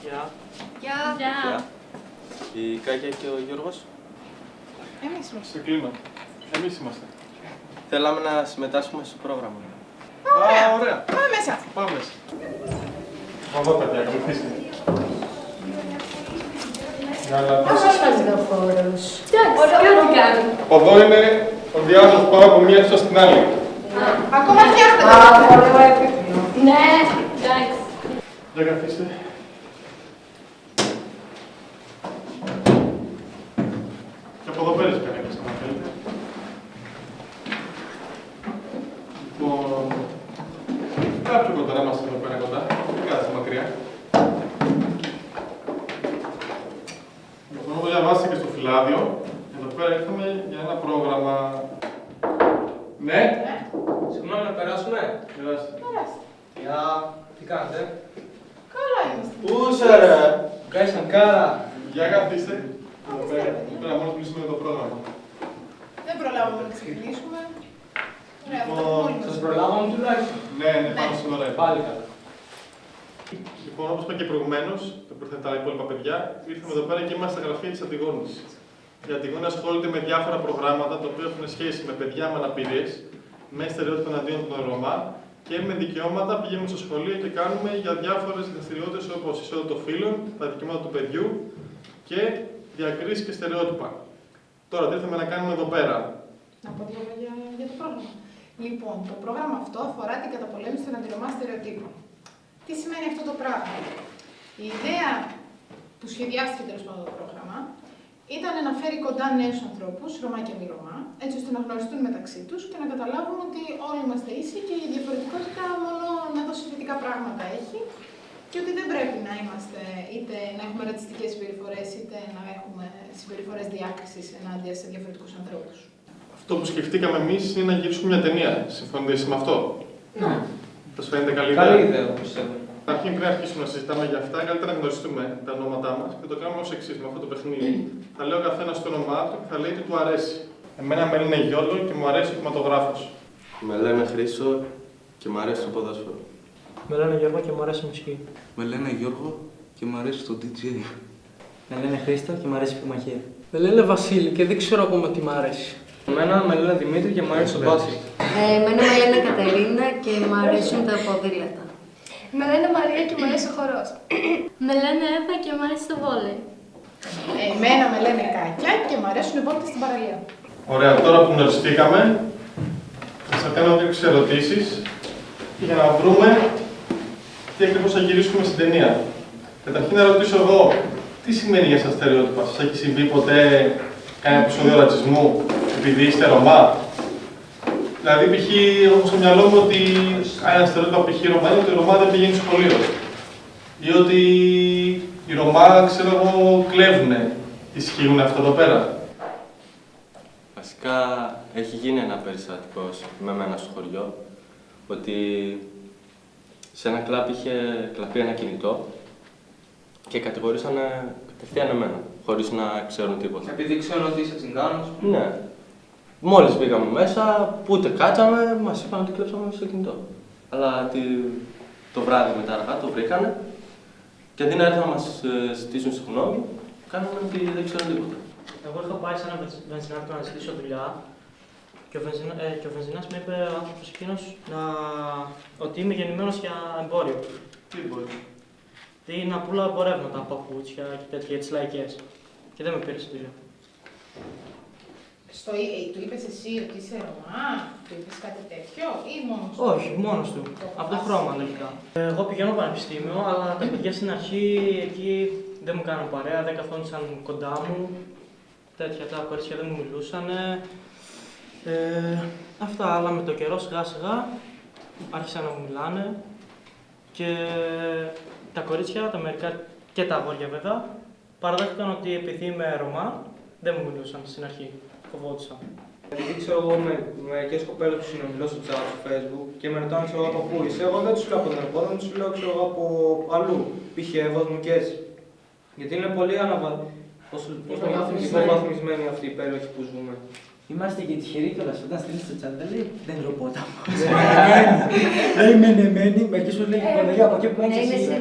Γεια. Γεια. Η Κάκια και ο Γιώργος. Εμείς είμαστε. Σε κλίμα. Εμείς είμαστε. Θέλαμε να συμμετάσχουμε στο πρόγραμμα. Α, ωραία. Πάμε μέσα. Πάμε μέσα. Εδώ, παιδιά, ακολουθήστε. Πώς σας φάζει ο χώρος? Εντάξει, κάνει. Από εδώ είναι ο διάδρομος που πάμε από μία αίθουσα στην άλλη. Ακόμα φτιάχνετε. Ναι, εντάξει. Για καθίστε. Και από εδώ πέρα κανένας, αν θέλετε. Λοιπόν, κάποιο κοντά είμαστε εδώ πέρα κοντά. Δεν κάθεστε μακριά. Λοιπόν, όπως διαβάσατε και στο φυλάδιο, εδώ πέρα ήρθαμε για ένα πρόγραμμα. Ναι. Συγγνώμη, να περάσουμε. Περάστε. Γεια. Τι κάνετε? Καλά είμαστε. Πού είσαι ρε! Κάισαν κάρα. Για καθίστε. Εδώ πέρα μόλις κλείσουμε το πρόγραμμα. Δεν προλάβαμε να ξεκινήσουμε. Ωραία, αυτό Λοιπόν, μόνοι μας. Σας προλάβαμε τουλάχιστον. Ναι, πάνω στην ώρα. Πάλι καλά. Λοιπόν, όπως είπα και προηγουμένως, το που ήρθαν τα υπόλοιπα παιδιά, ήρθαμε εδώ πέρα και είμαστε στα γραφεία της Αντιγόνης. Η Αντιγόνη ασχολείται με διάφορα προγράμματα τα οποία έχουν σχέση με παιδιά με αναπηρίες, με στερεότυπα εναντίον των Ρωμά και με δικαιώματα. Πηγαίνουμε στο σχολείο και κάνουμε για διάφορες δραστηριότητες όπως ισότητα των φύλων, τα δικαιώματα του παιδιού και διακρίσεις και στερεότυπα. Τώρα, τι ήρθαμε να κάνουμε εδώ πέρα? Να πω δύο λόγια για το πρόγραμμα. Λοιπόν, το πρόγραμμα αυτό αφορά την καταπολέμηση των αντιρωμά στερεοτύπων. Τι σημαίνει αυτό το πράγμα? Η ιδέα που σχεδιάστηκε τέλος πάντων το πρόγραμμα ήταν να φέρει κοντά νέους ανθρώπους, Ρωμά και μη Ρωμά, έτσι ώστε να γνωριστούν μεταξύ τους και να καταλάβουν ότι όλοι είμαστε ίσοι και η διαφορετικότητα μόνο να δώσει θετικά πράγματα έχει και ότι δεν πρέπει να είμαστε είτε να έχουμε ρατσιστικές συμπεριφορές είτε να έχουμε συμπεριφορές διάκρισης ενάντια σε διαφορετικούς ανθρώπους. Αυτό που σκεφτήκαμε εμείς είναι να γυρίσουμε μια ταινία. Συμφωνείτε με αυτό? Ναι. Σας φαίνεται καλή Καλή ιδέα? ιδέα, πιστεύω. Καταρχήν, πριν αρχίσουμε να συζητάμε για αυτά, καλύτερα να γνωριστούμε τα ονόματά μας και το κάνουμε ως εξής με αυτό το παιχνίδι. Θα λέω ο καθένας το όνομά του και θα λέει τι του αρέσει. Εμένα με λένε Γιώργο και μου αρέσει ο κινηματογράφος. Με λένε Χρήστο και μου αρέσει το ποδόσφαιρο. Με λένε Γιώργο και μου αρέσει η μουσική. Με λένε Γιώργο και μου αρέσει το DJ. Με λένε Χρήστο και μου αρέσει η πυγμαχία. Με λένε Βασίλη και δεν ξέρω ακόμα τι μου αρέσει. Εμένα με λένε Δημήτρη και μου αρέσει το μπάσκετ. Εμένα με λένε Κατερίνα και μου αρέσουν τα ποδήλατα. Με λένε Μαρία και μου αρέσει ο χορός. Με λένε Εύα και μου αρέσει το βόλεϊ. Εμένα με λένε Κάκια και μου αρέσουν οι βόλτες στην παραλία. Ωραία, τώρα που γνωριστήκαμε, θα σας κάνω κάποιες ερωτήσεις για να βρούμε τι ακριβώς θα γυρίσουμε στην ταινία. Καταρχήν να ρωτήσω εγώ, τι σημαίνει για σας στερεότυπα? Σας έχει συμβεί ποτέ κανένα επεισόδιο ρατσισμού επειδή είστε Ρωμά? Δηλαδή, π.χ. έχω στο μυαλό μου ότι ένα στερεότυπο π.χ. Ρωμά είναι ότι η Ρωμά δεν πηγαίνει σχολείο. Ή ότι οι Ρωμά, ξέρω εγώ, κλέβουνε. Ισχύουν αυτά εδώ πέρα? Βασικά έχει γίνει ένα περιστατικό με μένα στο χωριό ότι σε ένα κλαμπ είχε κλαπεί ένα κινητό και κατηγορήσανε κατευθείαν εμένα, χωρίς να ξέρουν τίποτα. Επειδή ξέρω ότι είσαι τσιγκάνος. Ναι. Μόλις μπήκαμε μέσα, που ούτε κάτσαμε, μας είπαν ότι κλέψαμε στο κινητό. Αλλά το βράδυ μετά αργά το βρήκανε και αντί να έρθουν να μας ζητήσουν συγγνώμη, κάνανε ότι δεν ξέρουν τίποτα. Εγώ είχα πάει σε ένα βενζινάδικο να ζητήσω δουλειά και ο βενζινάς μου είπε ο άνθρωπος εκείνος ότι είμαι γεννημένος για εμπόριο. Τι μπορεί? Τι να πουλάω εμπορεύματα, παπούτσια και τέτοια για τις λαϊκές. Και δεν με πήρε στη δουλειά. Του είπες εσύ ότι είσαι Ρωμά, του είπες κάτι τέτοιο ή μόνος του? Όχι, μόνος του. Από το χρώμα λογικά. Εγώ πηγαίνω πανεπιστήμιο, αλλά τα παιδιά στην αρχή εκεί δεν μου κάναν παρέα, δεν καθόντουσαν κοντά μου. Τέτοια, τα κορίτσια δεν μου μιλούσαν. Αυτά, αλλά με το καιρό σιγά σιγά άρχισαν να μου μιλάνε και τα κορίτσια, τα μερικά και τα αγόρια βέβαια, παραδέχτηκαν ότι επειδή είμαι Ρωμά, δεν μου μιλούσαν στην αρχή, φοβόντουσαν. Επειδή ξέρω εγώ με μερικές κοπέλες που συνομιλώ στο chat στο facebook και με ρωτάνε ξέρω από πού είσαι, εγώ δεν τους λέω από την Ελλάδα, τους λέω ξέρω από αλλού, π.χ. Εύωσμου και έτσι. Γιατί είναι πολύ υποβαθμισμένοι αυτοί οι υπέροχοι που ζούμε. Είμαστε και τυχεροί κιόλας. Όταν στείλεις το chat, λέει δεν ρομπότα μου. Λέει μενεμένη, μερικές φορές λέει και από εκεί που μένεις εσύ.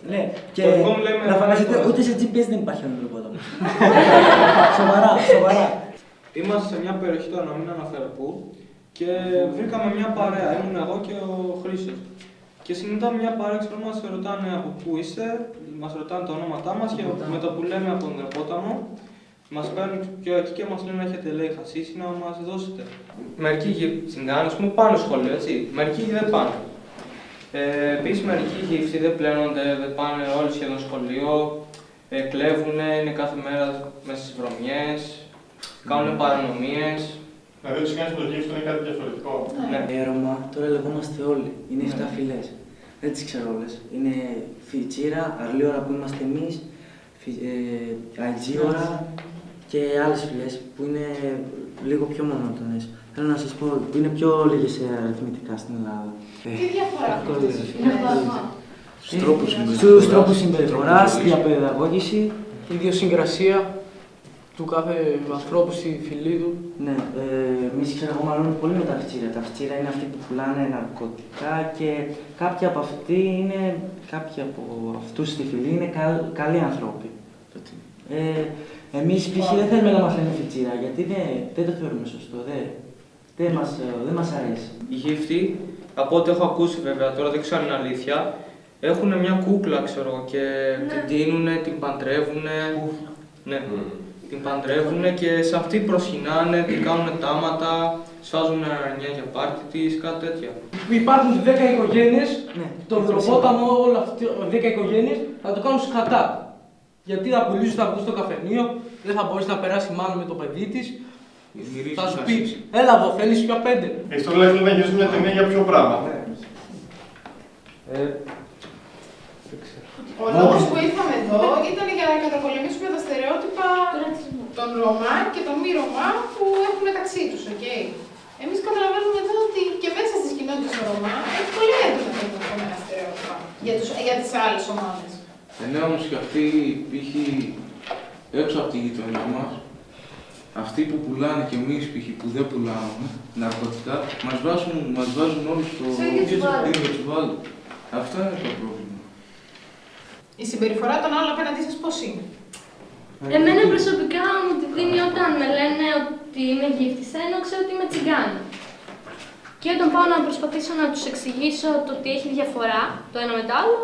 Ναι, και Το δικό μου λέμε να φανταστείτε, τώρα. ούτε σε GPS δεν υπάρχει ανθρωπόταμο. Σοβαρά, σοβαρά. Είμαστε σε μια περιοχή, τώρα να μην αναφέρω πού, και βρήκαμε μια παρέα. Ήμουν εγώ και ο Χρήστος. Και συνειδητά μια παρέα, ξέρω, μας ρωτάνε από πού είστε, μας ρωτάνε τα ονόματά μας και με το που λέμε από τον Δρεπόταμο, μας παίρνουν πιο εκεί και μας λένε έχετε λέει χασίσει να μας δώσετε. Μερικοί τσιγκάνοι, ας πούμε, πάνε στο σχολείο, έτσι. Μερικοί δεν πάνε. Επίσης, μερικοί γύφτοι δεν πλένονται, δεν πάνε όλοι σχεδόν σχολείο, κλέβουν, είναι κάθε μέρα μέσα στις βρωμιές, κάνουν παρανομίες. Δηλαδή, ο τσιγκάνης με το γύφτο είναι κάτι διαφορετικό. Ναι. Ρώμα, τώρα λεγόμαστε όλοι. Είναι 7 φυλές. Δεν τις ξέρω όλες. Είναι Φιτσίρα, Αρλίωρα που είμαστε εμείς, Αιτζίωρα και άλλες φυλές που είναι λίγο πιο μονότονες. Θέλω να σας πω, είναι πιο λίγες αριθμητικά στην Ελλάδα. Τι διαφορά εύκολο αυτές τις φυλές? Στους τρόπους συμπεριφοράς, διαπαιδαγώγηση. Η ιδιοσυγκρασία του κάθε ανθρώπου στη φυλή του. Ναι, εμείς ξέρω εγώ μάλλον πολύ με τα φτσίρα. Τα φτσίρα είναι αυτοί που πουλάνε ναρκωτικά και κάποιοι από αυτούς στη φυλή είναι καλοί άνθρωποι. Εμείς π.χ. δεν θέλουμε να μας λένε φιτσίρα γιατί δεν το θεωρούμε σωστό. Δεν μας αρέσει. Οι γύφτοι, από ό,τι έχω ακούσει βέβαια, τώρα δεν ξέρω αν είναι αλήθεια, έχουν μια κούκλα, ξέρω, και την τείνουνε, την παντρεύουνε. Ναι. Την παντρεύουνε και σε αυτή προσκυνάνε, την κάνουν τάματα, σφάζουν αρανιά για πάρτι της, κάτι τέτοια. Υπάρχουν 10 οικογένειες, Ναι, το Δρεπόταμο, όλα αυτές 10 οικογένειες θα το κάνουν σκατά. Γιατί θα πουλήσουν, θα βγουν στο καφενείο, δεν θα μπορέσει να περάσει μάλλον με το παιδί της. Θα σου πει, έλα εδώ, θέλεις για 5. Έχεις τώρα λέει να γυρίσουμε μια ταινία για ποιο πράγμα. Ο λόγος που ήρθαμε εδώ ήταν για να καταπολεμήσουμε τα στερεότυπα των Ρωμά και των μη Ρωμά που έχουν μεταξύ τους, okay. Εμείς καταλαβαίνουμε εδώ ότι και μέσα στις κοινότητες των Ρωμά έχει πολύ έντονα τα στερεότυπα για τις άλλες ομάδες. Ναι, όμως και αυτή π.χ. έξω από τη γειτονιά μας, αυτοί που πουλάνε και εμείς π.χ. που δεν πουλάμε ναρκωτικά, μας βάζουν όλους στο ίδιο τσουβάλι. Αυτό είναι το πρόβλημα. Η συμπεριφορά των άλλων απέναντί σας πώς είναι? Εμένα προσωπικά μου τη δίνει όταν με λένε ότι είμαι γύφτισσα, ενώ ξέρω ότι είμαι τσιγκάνη. Και όταν πάω να προσπαθήσω να τους εξηγήσω το ότι έχει διαφορά το ένα με το άλλο,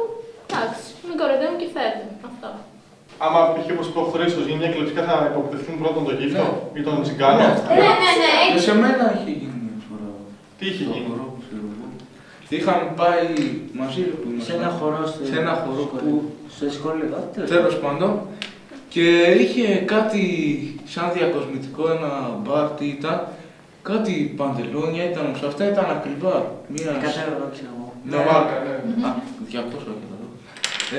εντάξει, με κοροϊδεύουν και φεύγουν. Αυτό. Άμα π.χ. όπως είπε ο Χρήστος γίνει μια κλεψικά θα υποπτευθούν πρώτον τον γύφτο ή τον τσιγκάνο. Ναι. Σε μένα είχε γίνει μια φορά. Τι είχε γίνει? Είχαν πάει μαζί που Σε ένα χορό, σε ένα χορό που στο σχολείο εδώ, τέλος πάντων και είχε κάτι σαν διακοσμητικό, ένα μπαρ, τι ήταν, κάτι παντελόνια ήταν, όμως αυτά ήταν ακριβά. Μία... 100 ευρώ ξέρω εγώ. Μια μάρκα, ναι. Α, 200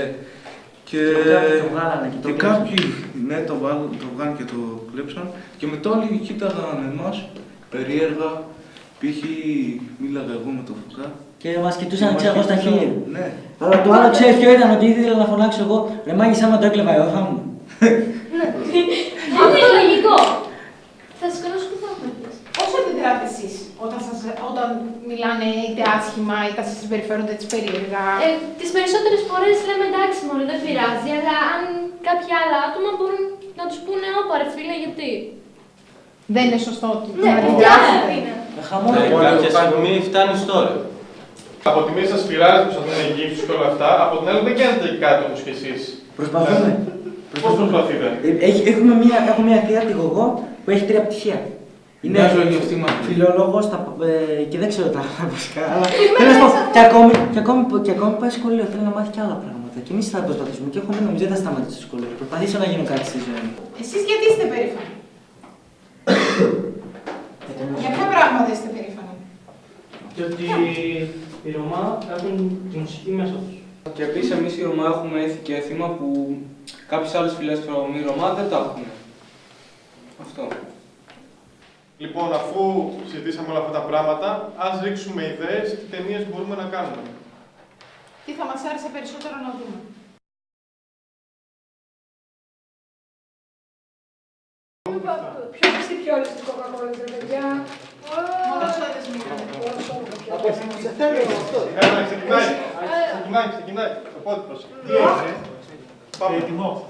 και και κάποιοι ναι, το βγάλαν και το κλέψαν και μετά όλοι κοίταγαν εμάς περίεργα, π.χ. μίλαγα εγώ με το Φουκά. Και μας κοιτούσαν ξέρω εγώ στα χείλη. Ναι. Αλλά το άλλο ξέρεις ποιο ήταν, ότι ήθελα να φωνάξω εγώ ρε μάγισσα άμα το έκλεβα εγώ θα μου. Αυτό είναι λογικό. Θα σηκώνω κουθάφαντες. Πώς αντιδράτε εσείς όταν μιλάνε είτε άσχημα είτε σας συμπεριφέρονται έτσι περίεργα? Τις περισσότερες φορές λέμε εντάξει μωρέ δεν πειράζει, αλλά αν κάποια άλλα άτομα μπορούν να τους πούνε όπα ρε φίλε γιατί. Δεν είναι σωστό ότι Ναι, αντιδράσετε. είναι. Κάποια στιγμή φτάνει στο όριο. Από τη μία σας πειράζει που σας λένε γύφτους και όλα αυτά, από την άλλη δεν κάνετε κάτι όπως και εσείς. Προσπαθούμε. Πώς προσπαθείτε? Έχω μια θεία τυχογό που έχει 3 πτυχία. Είναι φιλολόγος και δεν ξέρω τα άλλα βασικά, αλλά θέλω να σου πω, και ακόμη πάει σχολείο, θέλει να μάθει και άλλα πράγματα. Και εμείς θα προσπαθήσουμε και έχω μείνει, νομίζω δεν θα σταματήσω στο σχολείο. Προσπαθήσω να γίνω κάτι στη ζωή μου. Εσείς γιατί είστε περήφανοι? Για ποια πράγματα είστε περήφανοι? Γιατί οι Ρωμά έχουν τη μουσική μέσα τους. Και επίσης εμείς οι Ρωμά έχουμε ήθη και έθιμα που κάποιες άλλες φυλές μη Ρωμά δεν τα έχουν. Αυτό. Λοιπόν, αφού συζητήσαμε όλα αυτά τα πράγματα, ας ρίξουμε ιδέες τι ταινίες μπορούμε να κάνουμε. Τι θα μας άρεσε περισσότερο να δούμε? Ποιο ψήσει πιο όλες τις κοκακόλες, ρε παιδιά. Μόνο σόδες μείνανε. Ξεκινάει. Οπότε προσέχει. Τι έγινε. Πάμε. Έτοιμο.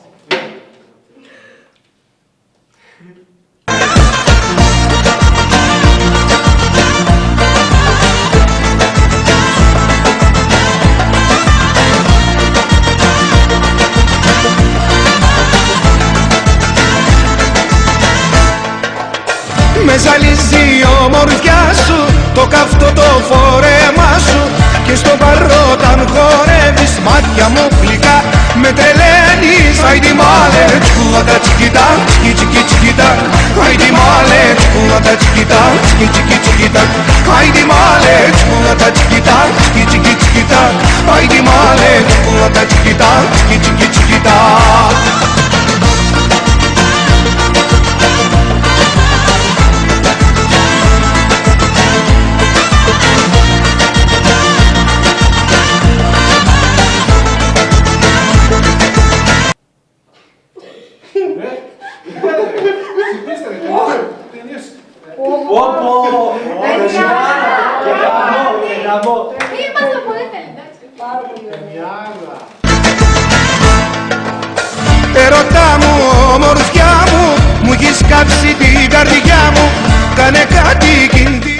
Με ζαλίζει η ομορφιά σου, το καυτό το φόρεμά σου και στο παρόταν χορεύεις μάτια μου γλυκά με τρελαίνεις. Άιντι μάλε, τσκουλάτα τσικιτά, τσικι τσικι τσικιτά. Άιντι μάλε, τσκουλάτα τσικιτά, τσικι τσικι τσικιτά. Άιντι μάλε, τσκουλάτα τσικιτά, τσικι τσικι τσικιτά. Άιντι μάλε, τσκουλάτα τσικιτά, τσικι τσικι τσικιτά. Είμαστε πολύ εντάξει. Πάρα πολύ Ερωτά μου, ομορφιά μου, μου έχεις κάψει την καρδιά μου. Κάνε κάτι κινητή.